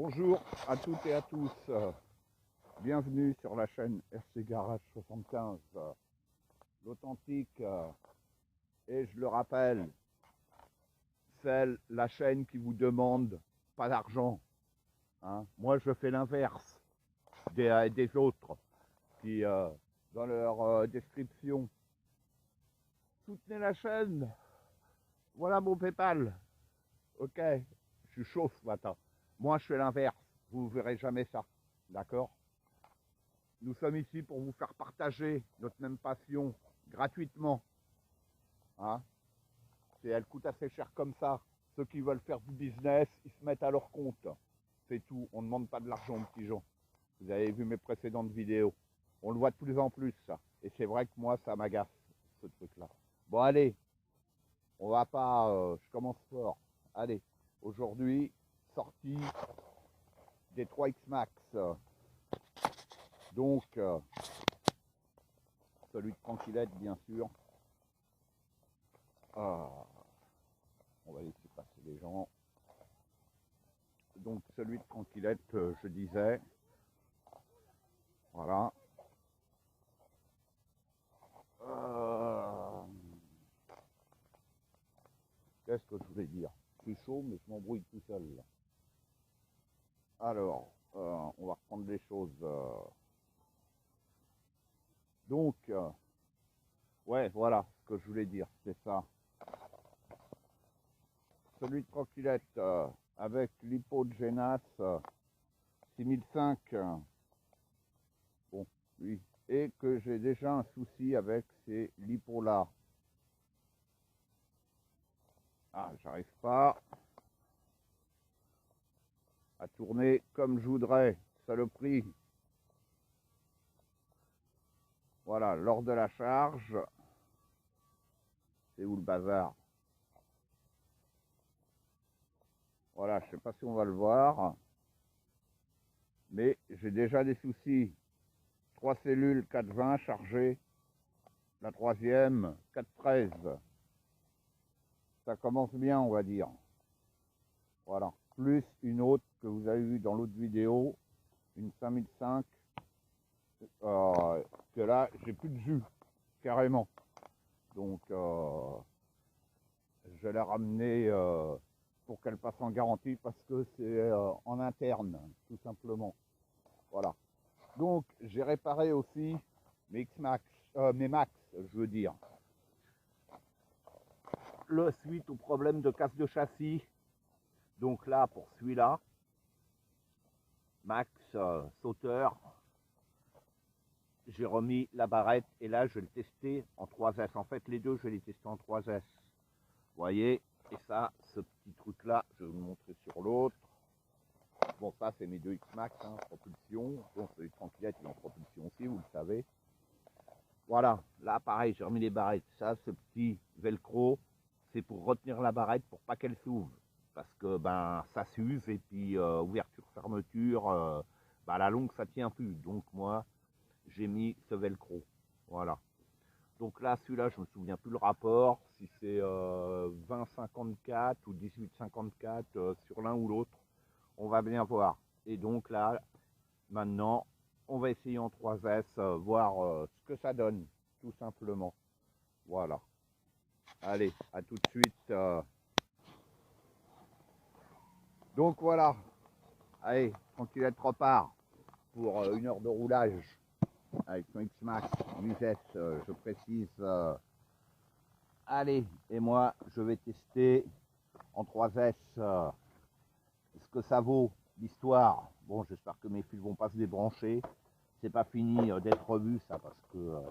Bonjour à toutes et à tous, bienvenue sur la chaîne RC Garage 75, l'authentique, et je le rappelle, c'est la chaîne qui vous demande pas d'argent. Hein. Moi je fais l'inverse des autres qui, dans leur description, soutenez la chaîne, voilà mon PayPal. Ok, je suis chaud ce matin. Moi je fais l'inverse, vous ne verrez jamais ça, d'accord? Nous sommes ici pour vous faire partager notre même passion gratuitement. Hein, elle coûte assez cher comme ça. Ceux qui veulent faire du business, ils se mettent à leur compte. C'est tout. On ne demande pas de l'argent aux petits gens. Vous avez vu mes précédentes vidéos. On le voit de plus en plus, ça. Et c'est vrai que moi, ça m'agace, ce truc-là. Bon, allez. On va pas... je commence fort. Allez. Aujourd'hui, sortie des 3X Max. Donc... celui de Tranquillette, bien sûr. On va laisser passer les gens. Donc celui de Tranquillette, je disais. Voilà. Qu'est-ce que je voulais dire? Je suis chaud, mais je m'embrouille tout seul. Là. Alors, on va reprendre les choses. Donc, ouais, voilà ce que je voulais dire, c'est ça. Celui de Tranquillette avec l'hypo de Génas 6005. Bon, oui. Et que j'ai déjà un souci avec ces lipo-là. Ah, j'arrive pas à tourner comme je voudrais. Saloperie. Voilà, lors de la charge. C'est où le bazar? Voilà, je sais pas si on va le voir. Mais j'ai déjà des soucis. 3 cellules 420 chargées. La troisième 413. Ça commence bien, on va dire. Voilà. Plus une autre que vous avez vue dans l'autre vidéo. Une 5005. Que là, j'ai plus de jus. Carrément. Donc, je l'ai ramené pour qu'elle passe en garantie parce que c'est en interne, tout simplement. Voilà. Donc, j'ai réparé aussi mes X-Max, mes Max, je veux dire. Le suite au problème de casse de châssis. Donc là, pour celui-là, Max sauteur, j'ai remis la barrette et là, je vais le tester en 3S. En fait, les deux, je vais les tester en 3S. Vous voyez, et ça, ce petit truc-là, je vais vous le montrer sur l'autre. Bon, ça, c'est mes deux X-Max, hein, propulsion. Bon, celui de Tranquillette, il est en propulsion aussi, vous le savez. Voilà, là, pareil, j'ai remis les barrettes. Ça, ce petit velcro, c'est pour retenir la barrette pour pas qu'elle s'ouvre. Parce que, ben, ça s'use et puis, ouverture, fermeture, ben, à la longue, ça tient plus. Donc, moi, j'ai mis ce velcro. Voilà. Donc là, celui-là, je ne me souviens plus le rapport, si c'est 20,54 ou 18,54 sur l'un ou l'autre. On va bien voir. Et donc là, maintenant, on va essayer en 3S, voir ce que ça donne, tout simplement. Voilà. Allez, à tout de suite. Donc voilà. Allez, Tranquillette repart pour 1 heure de roulage avec son X-Max en vitesse, je précise. Allez, et moi, je vais tester en 3S ce que ça vaut, l'histoire. Bon, j'espère que mes fils vont pas se débrancher. C'est pas fini d'être revu, ça, parce que...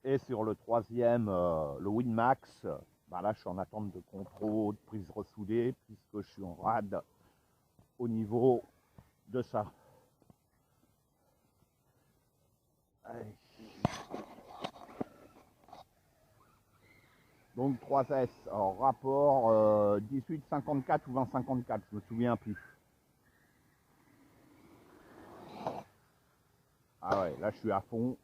Et sur le troisième, le Winmax, bah là, je suis en attente de contrôle, de prise ressoudée, puisque je suis en rade au niveau de ça. Allez. Donc 3S, en rapport 18,54 ou 20,54, je me souviens plus. Ah ouais, là je suis à fond.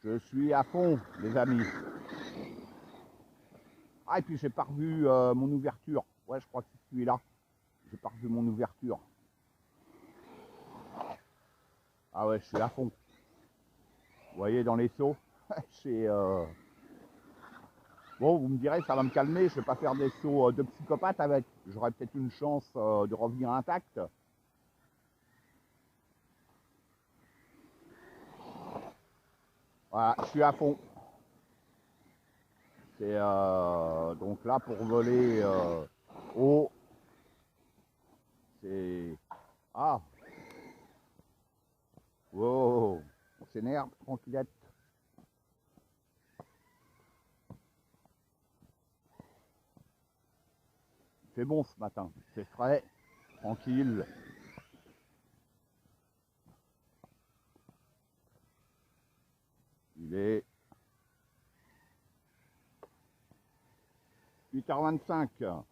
Je suis à fond, les amis. Ah, et puis j'ai pas revu mon ouverture. Ouais, je crois que c'est celui-là. j'ai pas revu mon ouverture. Ah ouais, je suis à fond. Vous voyez dans les sauts, c'est... Bon, vous me direz, ça va me calmer, je vais pas faire des sauts de psychopathe avec. J'aurais peut-être une chance de revenir intact. Voilà, je suis à fond. C'est donc là pour voler haut, c'est... Ah, wow, on s'énerve, tranquillette. C'est bon ce matin, c'est frais, tranquille. Il est 8h25.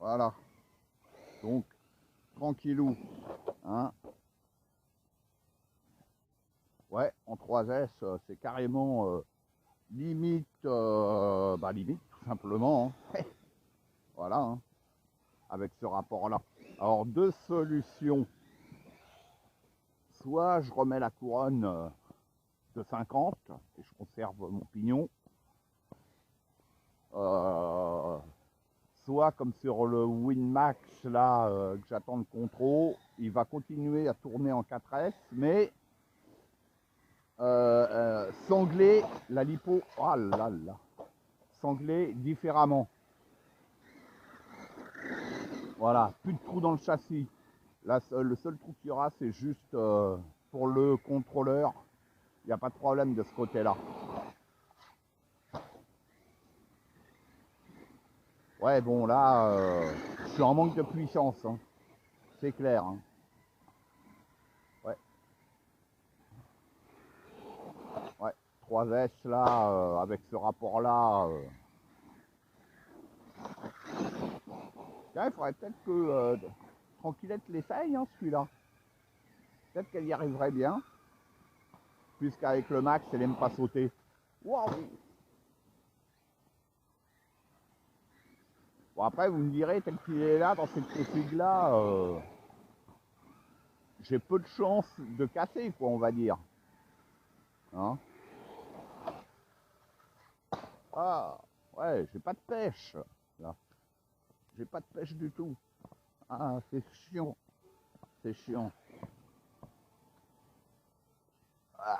Voilà. Donc, tranquillou. Hein. Ouais, en 3S, c'est carrément limite, limite, tout simplement. Hein. Voilà, hein, avec ce rapport-là. Alors, deux solutions. Soit je remets la couronne de 50 et je conserve mon pignon. Soit comme sur le Winmax là que j'attends le contrôle, il va continuer à tourner en 4S, mais sangler la lipo, oh là là, sangler différemment. Voilà, plus de trous dans le châssis. Là, le seul trou qu'il y aura, c'est juste pour le contrôleur. Il n'y a pas de problème de ce côté-là. Ouais, bon, là, je suis en manque de puissance. Hein. C'est clair. Hein. Ouais. Ouais. 3S, là, avec ce rapport-là. Il faudrait peut-être que Tranquillette l'essaye, hein, celui-là. Peut-être qu'elle y arriverait bien. Puisqu'avec le max, elle n'aime pas sauter. Waouh! Bon, après, vous me direz, tel qu'il est là, dans cette config-là, j'ai peu de chances de casser, quoi, on va dire. Hein? Ah, ouais, j'ai pas de pêche, là. J'ai pas de pêche du tout. Ah, c'est chiant. C'est chiant. Ah,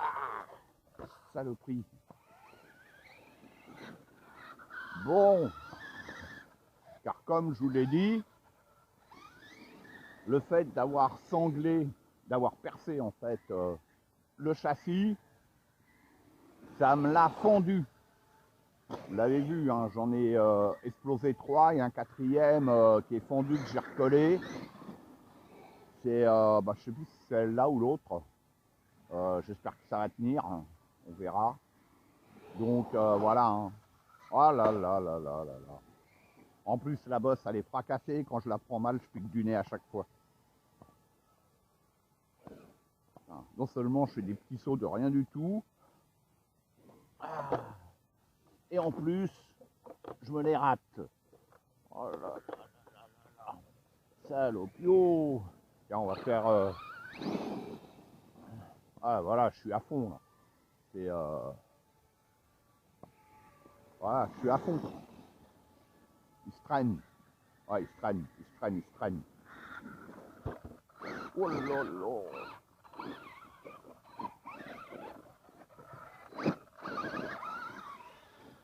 saloperie. Bon, car comme je vous l'ai dit, le fait d'avoir sanglé, d'avoir percé en fait le châssis, ça me l'a fondu. Vous l'avez vu, hein, j'en ai explosé 3 et un quatrième qui est fondu que j'ai recollé. C'est, je sais plus si c'est celle-là ou l'autre. J'espère que ça va tenir, on verra. Donc voilà. Hein. Oh là là là là là là. En plus la bosse elle est fracassée, quand je la prends mal je pique du nez à chaque fois. Non seulement je fais des petits sauts de rien du tout, et en plus je me les rate. Oh là là là là là. Salopio. Tiens, on va faire... Ah voilà, je suis à fond là. C'est... Voilà, je suis à fond. Il se traîne. Ouais, il se traîne, il se traîne, il se traîne. Oh là là.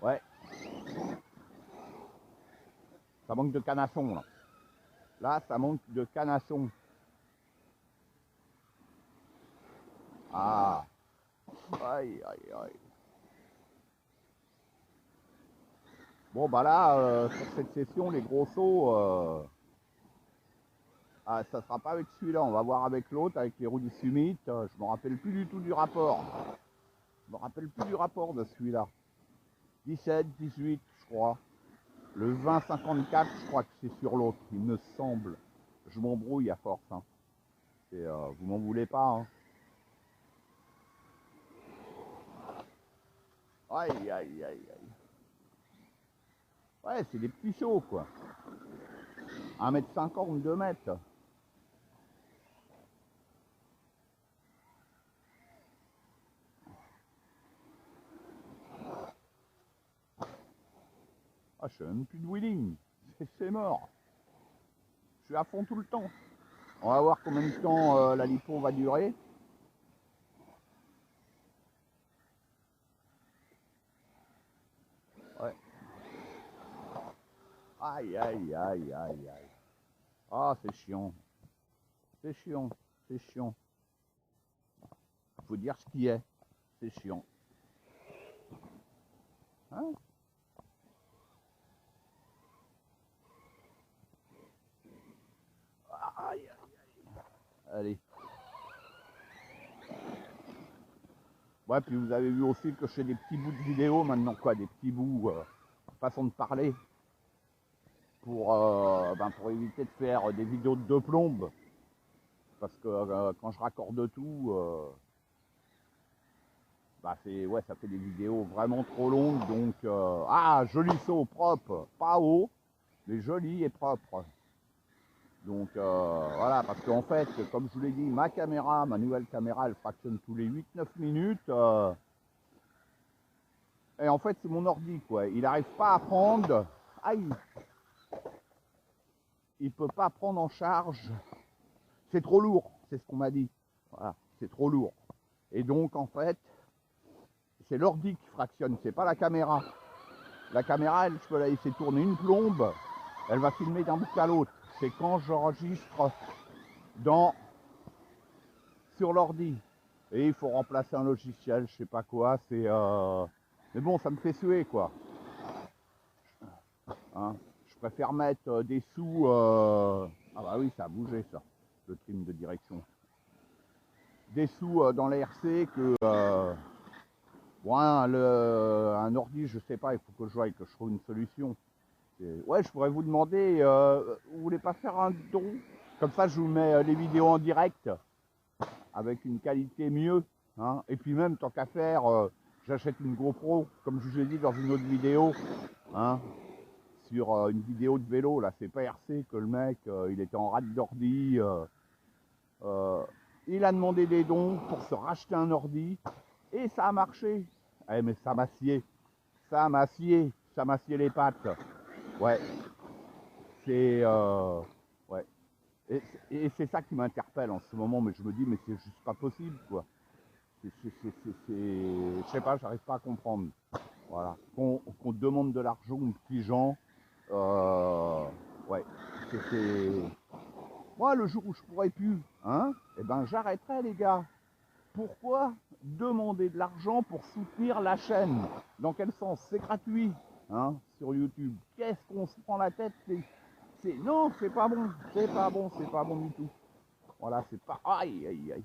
Ouais. Ça manque de canasson là. Là, ça manque de canasson. Ah. Aïe, aïe, aïe. Bon, bah là, sur cette session, les gros sauts, ça sera pas avec celui-là. On va voir avec l'autre, avec les roues du Summit. Je me rappelle plus du tout du rapport. Je me rappelle plus du rapport de celui-là. 17, 18, je crois. Le 20, 54, je crois que c'est sur l'autre, il me semble. Je m'embrouille à force. Hein. Vous m'en voulez pas. Hein. Aïe, aïe, aïe, aïe. Ouais, c'est des petits sauts, quoi. 1,50 m, 2 mètres. Ah, je fais même plus de wheeling. C'est mort. Je suis à fond tout le temps. On va voir combien de temps la lipo va durer. Ouais. Aïe, aïe, aïe, aïe, aïe. Ah, c'est chiant. C'est chiant. C'est chiant. Faut dire ce qui est. C'est chiant. Hein? Aïe, aïe, aïe. Allez. Ouais, puis vous avez vu aussi que je fais des petits bouts de vidéo maintenant, quoi, des petits bouts, façon de parler, pour éviter de faire des vidéos de 2 plombes. Parce que quand je raccorde tout, ouais, ça fait des vidéos vraiment trop longues. Donc, ah, joli saut, propre, pas haut, mais joli et propre. Donc voilà, parce qu'en fait, comme je vous l'ai dit, ma nouvelle caméra, elle fractionne tous les 8-9 minutes. Et en fait, c'est mon ordi, quoi. Il n'arrive pas à prendre. Aïe! Il peut pas prendre en charge. C'est trop lourd, c'est ce qu'on m'a dit. Voilà, c'est trop lourd. Et donc, en fait, c'est l'ordi qui fractionne, c'est pas la caméra. La caméra, elle, je peux la laisser tourner une plombe, elle va filmer d'un bout à l'autre. C'est quand j'enregistre sur l'ordi. Et il faut remplacer un logiciel, je sais pas quoi, c'est... Mais bon, ça me fait suer, quoi. Hein, je préfère mettre des sous... Ah bah oui, ça a bougé, ça, le trim de direction. Des sous dans la RC que... Bon, un ordi, je sais pas, il faut que je voie, que je trouve une solution. Ouais, je pourrais vous demander, vous voulez pas faire un don? Comme ça, je vous mets les vidéos en direct, avec une qualité mieux. Hein. Et puis même, tant qu'à faire, j'achète une GoPro, comme je vous ai dit dans une autre vidéo. Hein, sur une vidéo de vélo, là, c'est pas RC que le mec, il était en rate d'ordi. Il a demandé des dons pour se racheter un ordi. Et ça a marché. Eh, mais ça m'a scié. Ça m'a scié. Ça m'a scié les pattes. Ouais. C'est... ouais. Et c'est ça qui m'interpelle en ce moment. Mais je me dis, mais c'est juste pas possible, quoi. Je sais pas, j'arrive pas à comprendre. Voilà. Qu'on demande de l'argent aux petits gens. Ouais. C'est... Moi, le jour où je pourrais plus, hein, eh ben, j'arrêterai, les gars. Pourquoi demander de l'argent pour soutenir la chaîne? Dans quel sens? C'est gratuit, hein, sur YouTube. Qu'est-ce qu'on se prend la tête? Non, c'est pas bon, c'est pas bon, c'est pas bon du tout. Voilà, c'est pas... Aïe, aïe, aïe.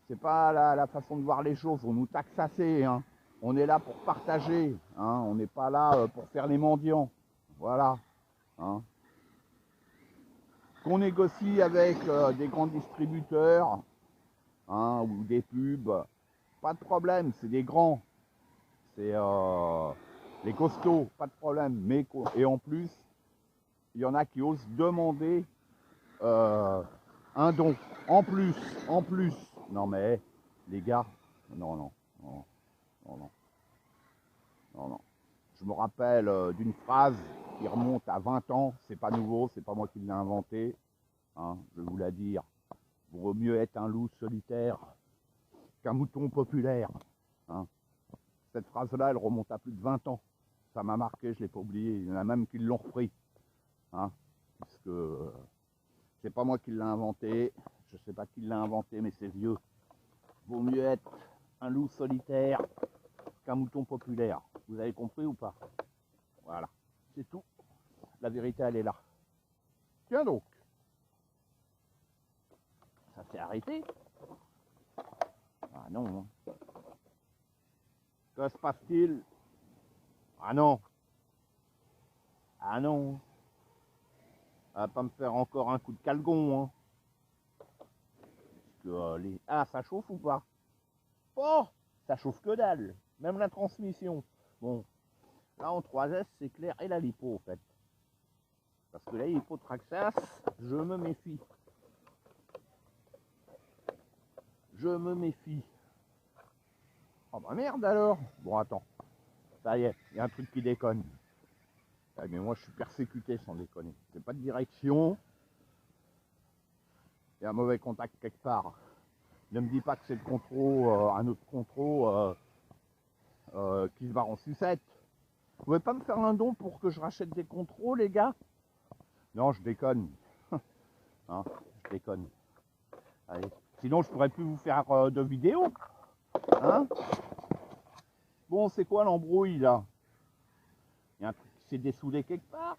C'est pas la façon de voir les choses, on nous taxe assez, hein. On est là pour partager, hein. On n'est pas là pour faire les mendiants. Voilà, hein. Qu'on négocie avec des grands distributeurs, hein, ou des pubs, pas de problème, c'est des grands, c'est les costauds, pas de problème. Mais et en plus, il y en a qui osent demander un don. En plus. Non mais les gars, non, non, non, non, non, non, non. Je me rappelle d'une phrase qui remonte à 20 ans, c'est pas nouveau, c'est pas moi qui l'ai inventé, hein, je vais vous la dire. Vaut mieux être un loup solitaire qu'un mouton populaire. Hein. Cette phrase-là, elle remonte à plus de 20 ans. Ça m'a marqué, je ne l'ai pas oublié. Il y en a même qui l'ont repris. Hein, puisque c'est pas moi qui l'ai inventé. Je ne sais pas qui l'a inventé, mais c'est vieux. Vaut mieux être un loup solitaire qu'un mouton populaire. Vous avez compris ou pas? Voilà, c'est tout. La vérité, elle est là. Tiens donc. Ça s'est arrêté? Ah non. Hein. Que se passe-t-il? Ah non. Ah non. Ça va pas me faire encore un coup de calgon, hein. Ah, ça chauffe ou pas? Oh, ça chauffe que dalle. Même la transmission. Bon, là en 3S, c'est clair. Et la lipo, en fait. Parce que là, l'hypotraxas, je me méfie. Je me méfie. Oh bah merde alors. Bon attends. Ça y est, il y a un truc qui déconne. Ah, mais moi je suis persécuté sans déconner. J'ai pas de direction. Il y a un mauvais contact quelque part. Ne me dis pas que c'est le contrôle, un autre contrôle qui se barre en sucette. Vous pouvez pas me faire un don pour que je rachète des contrôles, les gars? Non, je déconne. Hein, je déconne. Allez. Sinon, je pourrais plus vous faire de vidéos. Hein? Bon, c'est quoi l'embrouille là? Il y a un truc qui s'est dessoulé quelque part.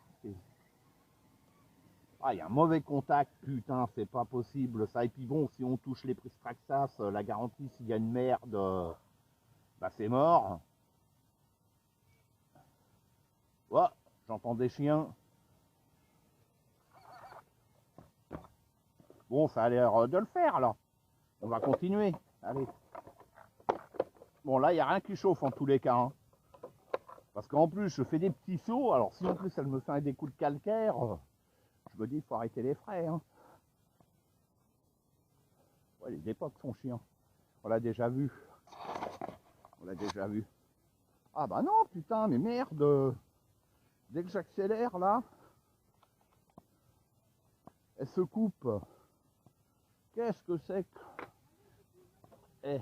Ah, il y a un mauvais contact, putain, c'est pas possible ça. Et puis bon, si on touche les Pristraxas, la garantie, s'il y a une merde, bah c'est mort. Oh, j'entends des chiens. Bon, ça a l'air de le faire là. On va continuer. Allez. Bon, là, il n'y a rien qui chauffe en tous les cas. Hein. Parce qu'en plus, je fais des petits sauts. Alors, si en plus, elle me fait des coups de calcaire, je me dis, il faut arrêter les frais. Hein. Ouais, les époques sont chiants. On l'a déjà vu. On l'a déjà vu. Ah bah non, putain, mais merde. Dès que j'accélère, là, elle se coupe. Qu'est-ce que c'est que... Eh.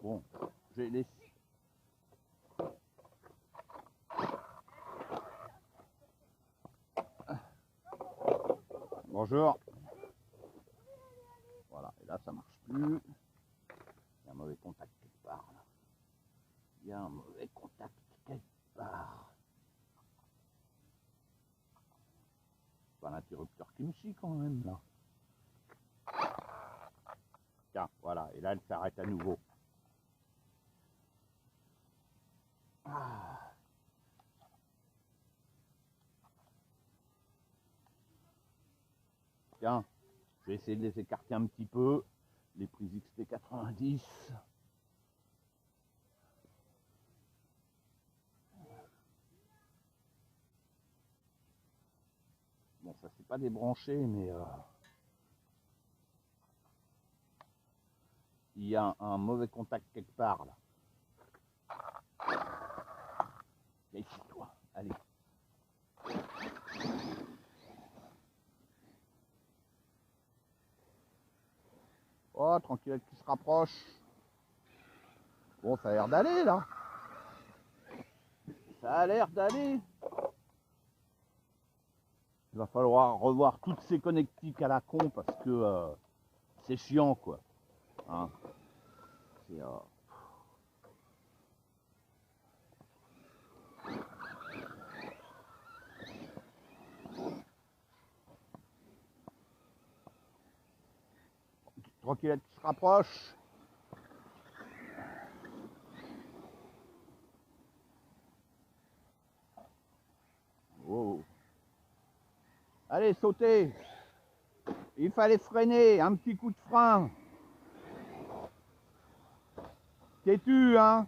Bon, j'ai les... Bonjour. Voilà, et là, ça marche plus. Il y a un mauvais contact quelque part, là. Il y a un mauvais contact quelque part. Pas l'interrupteur qui me chie quand même, là. Tiens, voilà, et là, elle s'arrête à nouveau. Ah. Tiens, je vais essayer de les écarter un petit peu. Les prises XT90. Bon, ça c'est pas débranché, mais il y a un mauvais contact quelque part là. Viens ici, toi. Allez. Oh, tranquille, qui se rapproche. Bon, ça a l'air d'aller là. Ça a l'air d'aller. Il va falloir revoir toutes ces connectiques à la con parce que c'est chiant quoi. Hein, c'est tranquille, qui se rapproche. Oh. Allez, sautez. Il fallait freiner, un petit coup de frein. Têtu, hein.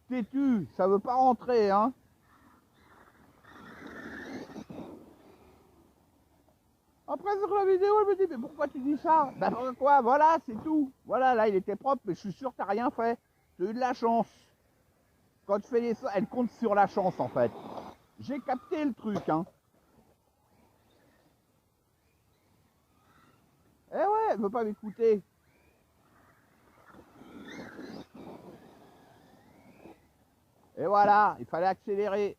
Têtu, ça veut pas rentrer, hein. Après sur la vidéo, elle me dit, mais pourquoi tu dis ça? Ben pourquoi? Voilà, c'est tout. Voilà, là, il était propre, mais je suis sûr que t'as rien fait. T'as eu de la chance. Quand tu fais les sauts, elle compte sur la chance, en fait. J'ai capté le truc, hein. Eh ouais, elle veut pas m'écouter. Et voilà, il fallait accélérer.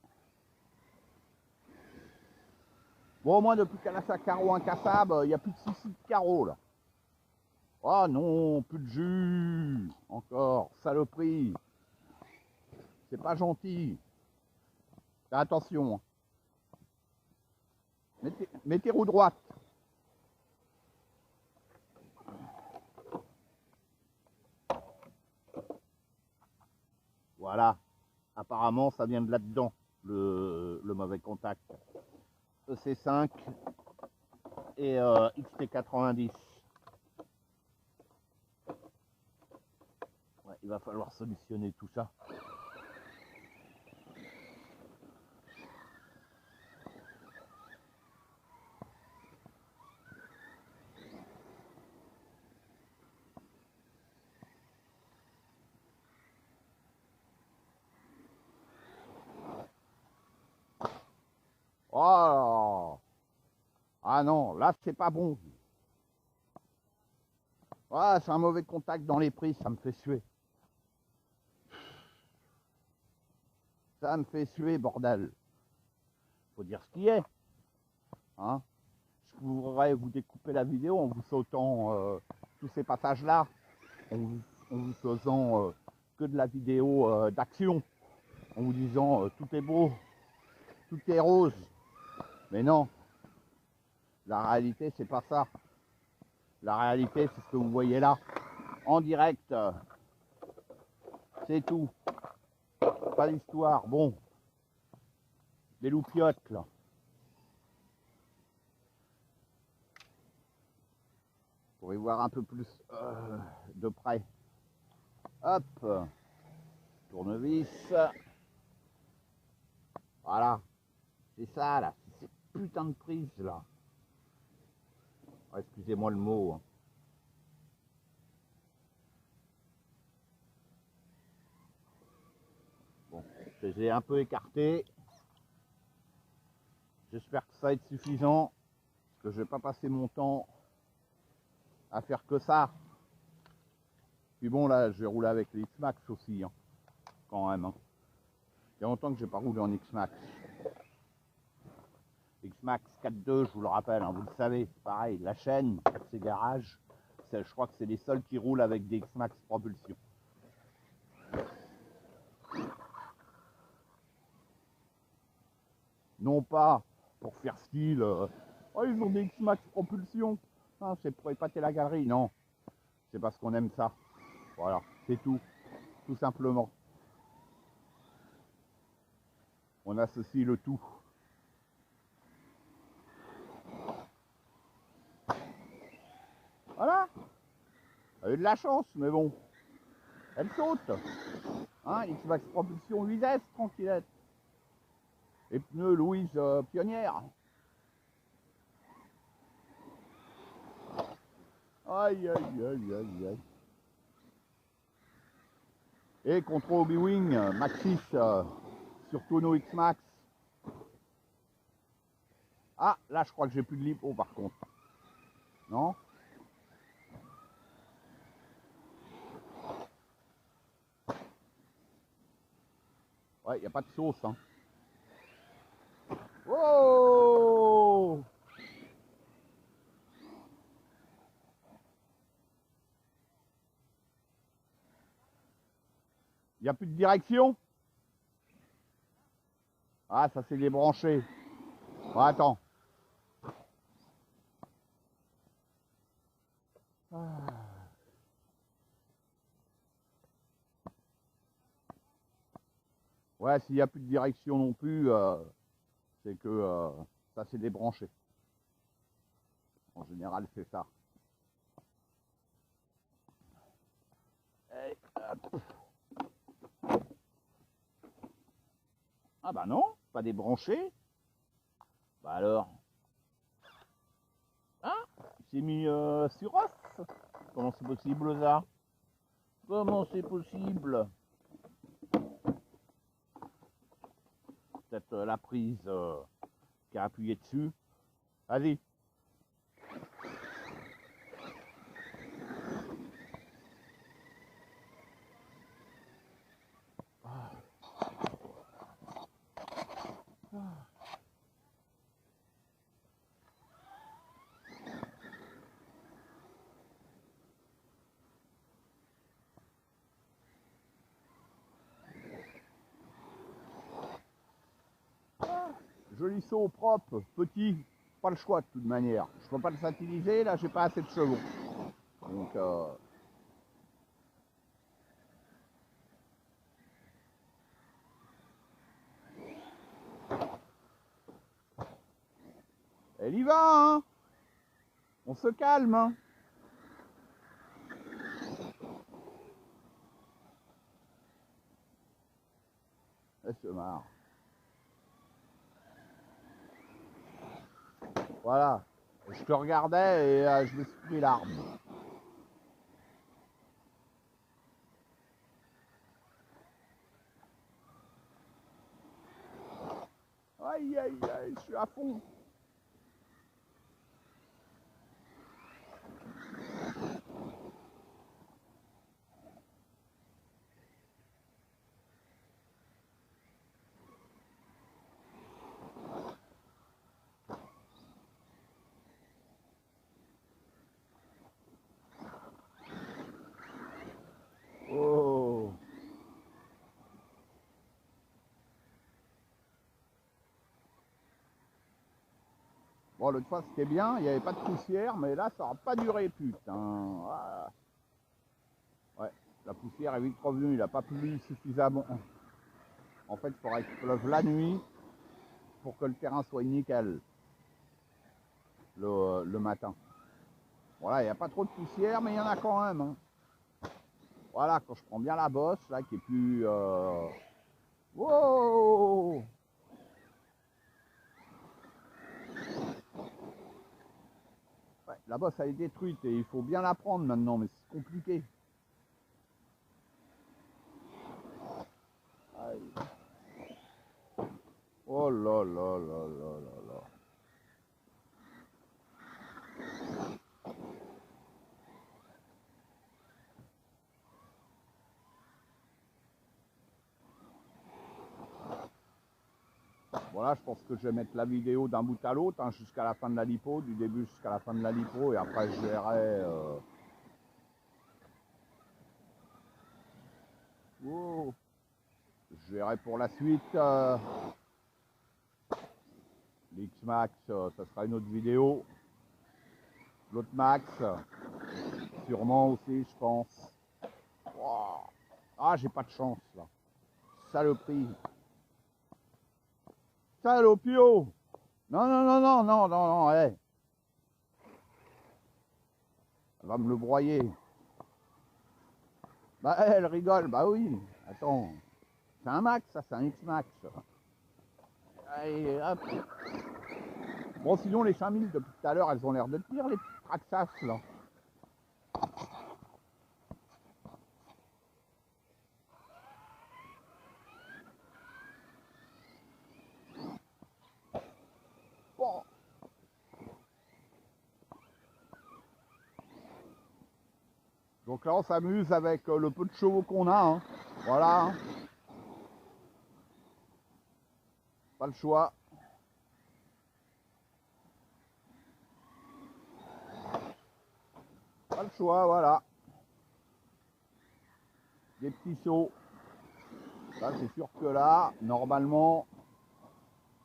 Bon, au moins, depuis qu'elle a sa carreau incassable, il n'y a plus de soucis de carreau, là. Oh non, plus de jus. Encore, saloperie. C'est pas gentil. Fais attention. Mettez roue droite. Voilà. Apparemment, ça vient de là-dedans, le mauvais contact. EC5 et XT90. Ouais, il va falloir solutionner tout ça. Oh, ah non, là c'est pas bon. Ah, c'est un mauvais contact dans les prises, ça me fait suer. Ça me fait suer, bordel. Faut dire ce qui est. Hein, je pourrais vous découper la vidéo en vous sautant tous ces passages-là, en vous faisant que de la vidéo d'action, en vous disant tout est beau, tout est rose. Mais non, la réalité c'est pas ça. La réalité c'est ce que vous voyez là, en direct. C'est tout. Pas d'histoire. Bon, des loupiottes là. Pour y voir un peu plus de près. Hop, tournevis. Voilà, c'est ça là, c'est ces putains de prises là. Oh, excusez-moi le mot. Hein. Bon, je les ai un peu écartés. J'espère que ça va être suffisant, parce que je vais pas passer mon temps à faire que ça. Puis bon là, je vais rouler avec les X-Max aussi, hein, quand même. Hein. Il y a longtemps que j'ai pas roulé en X-Max. X-Max 4.2, je vous le rappelle, hein, vous le savez, c'est pareil, la chaîne, RC Garage, je crois que c'est les seuls qui roulent avec des X-Max propulsion. Non pas pour faire style, oh ils ont des X-Max propulsion, ah, c'est pour épater la galerie, non, c'est parce qu'on aime ça, voilà, c'est tout simplement. On associe le tout. Voilà, elle a eu de la chance, mais bon, elle saute, hein, X-Max propulsion 8S, tranquillette. Et pneus Louise Pionnière. Aïe, aïe, aïe, aïe, aïe. Et contre Obi-Wing, Maxis sur tous nos X-Max. Ah, là, je crois que j'ai plus de lipo par contre. Non? Ouais, il n'y a pas de sauce. Hein. Oh! Il n'y a plus de direction? Ah, ça s'est débranché. Bon, attends. Ah. Ouais, s'il n'y a plus de direction non plus, c'est que ça s'est débranché. En général, c'est ça. Et, ah bah non, pas débranché. Bah alors. Hein? Il s'est mis sur off. Comment c'est possible ça? Comment c'est possible? Peut-être la prise qui a appuyé dessus. Vas-y. Joli saut propre, petit, pas le choix de toute manière. Je peux pas le satiriser, là j'ai pas assez de chevaux. Donc elle y va, hein. On se calme, hein. Elle se marre. Voilà. Je te regardais et je me suis pris l'arme. Aïe, aïe, aïe, je suis à fond. Oh. Bon, l'autre fois c'était bien, il n'y avait pas de poussière, mais là ça n'aura pas duré, putain. Ah. Ouais, la poussière est vite revenue, il n'a pas plu suffisamment. En fait, il faudrait qu'il pleuve la nuit pour que le terrain soit nickel le matin. Voilà, il n'y a pas trop de poussière, mais il y en a quand même. Hein. Voilà, quand je prends bien la bosse, là, qui est plus... Wow. Ouais, la bosse, elle est détruite et il faut bien la prendre maintenant, mais c'est compliqué. Aïe. Oh là là là là là là. Voilà, je pense que je vais mettre la vidéo d'un bout à l'autre, hein, jusqu'à la fin de la lipo, du début jusqu'à la fin de la lipo, et après je verrai... Oh. Je verrai pour la suite. L'X-Max, ça sera une autre vidéo. L'autre Max, sûrement aussi, je pense. Wow. Ah, j'ai pas de chance, là. Saloperie. Salopio. Non, non, non, non, non, non, non, hey. Elle va me le broyer. Bah, elle rigole, bah oui. Attends. C'est un Max, ça, c'est un X-Max. Allez, hop. Bon, sinon, les 5000 depuis tout à l'heure, elles ont l'air de pire, les petites Traxas, là. Bon. Donc là, on s'amuse avec le peu de chevaux qu'on a. Hein. Voilà. Pas le choix. Pas le choix, voilà. Des petits sauts. Là, c'est sûr que là, normalement,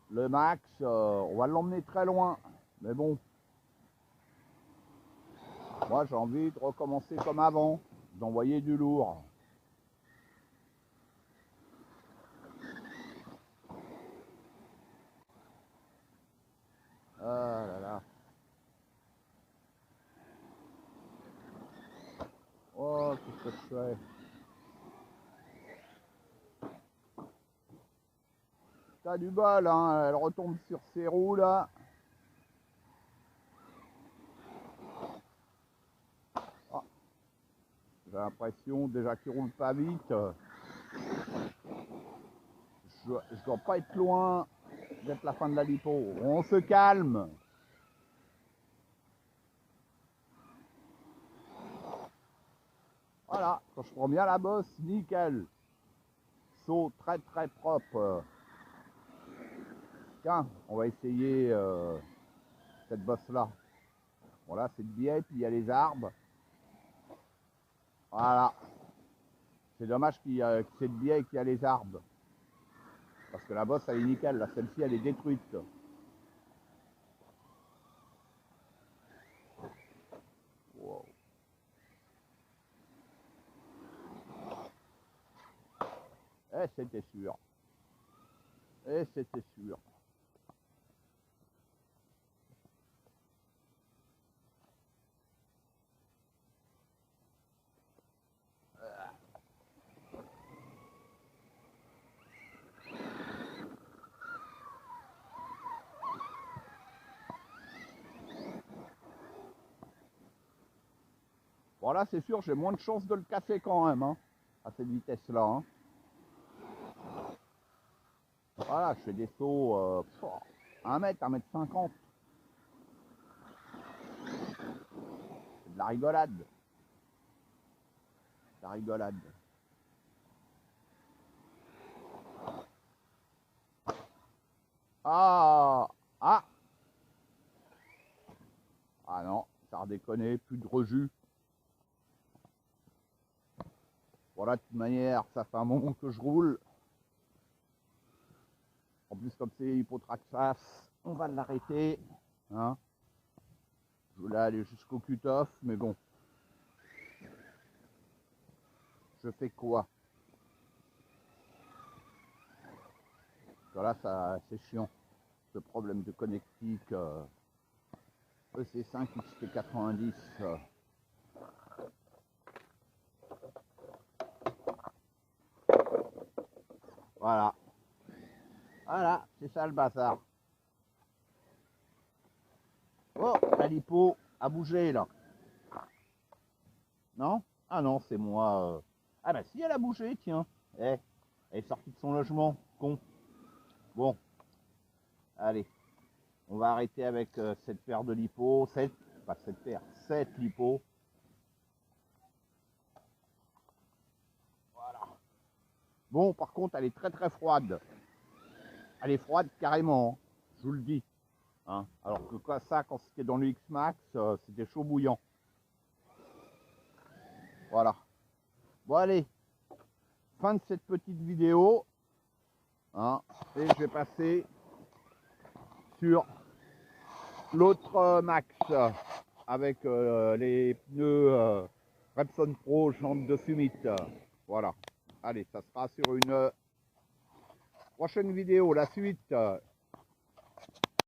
le max, on va l'emmener très loin. Mais bon, moi, j'ai envie de recommencer comme avant, d'envoyer du lourd. Ah là là. Oh, qu'est-ce que je fais? T'as du bol, hein, elle retombe sur ses roues, là. Ah, j'ai l'impression, déjà qu'il roule pas vite. Je dois pas être loin d'être la fin de la lipo. On se calme. Voilà, quand je prends bien la bosse, nickel. Saut très très propre. Tiens, on va essayer cette bosse là. Voilà, c'est de biais, puis il y a les arbres. Voilà. C'est dommage qu'il y a que c'est de biais et qu'il y a les arbres. Parce que la bosse, elle est nickel. Là, celle-ci, elle est détruite. Wow. Et c'était sûr. Et c'était sûr. Voilà, c'est sûr, j'ai moins de chances de le casser quand même, hein, à cette vitesse-là. Hein. Voilà, je fais des sauts 1 mètre, 1,50 m. C'est de la rigolade. De la rigolade. Ah, ah, ah non, ça a redéconné, plus de rejus. Voilà, de toute manière, ça fait un moment que je roule. En plus, comme c'est hypotraxas, on va l'arrêter. Hein, je voulais aller jusqu'au cut-off, mais bon. Je fais quoi? Voilà, ça, c'est chiant. Ce problème de connectique EC5 XT90. Voilà. Voilà, c'est ça le bazar. Oh, la lipo a bougé là. Non? Ah non, c'est moi. Ah bah si, elle a bougé, tiens. Eh, elle est sortie de son logement, con. Bon, allez. On va arrêter avec cette paire de lipo. Pas cette paire, 7 lipo. Voilà. Bon, par contre, elle est très très froide. Elle est froide carrément, hein, je vous le dis. Hein. Alors que quoi, ça, quand c'était dans le X-Max, c'était chaud bouillant. Voilà. Bon, allez. Fin de cette petite vidéo. Hein, et je vais passer sur l'autre Max avec les pneus Repson Pro jantes de Summit. Voilà. Allez, ça sera sur une prochaine vidéo. La suite.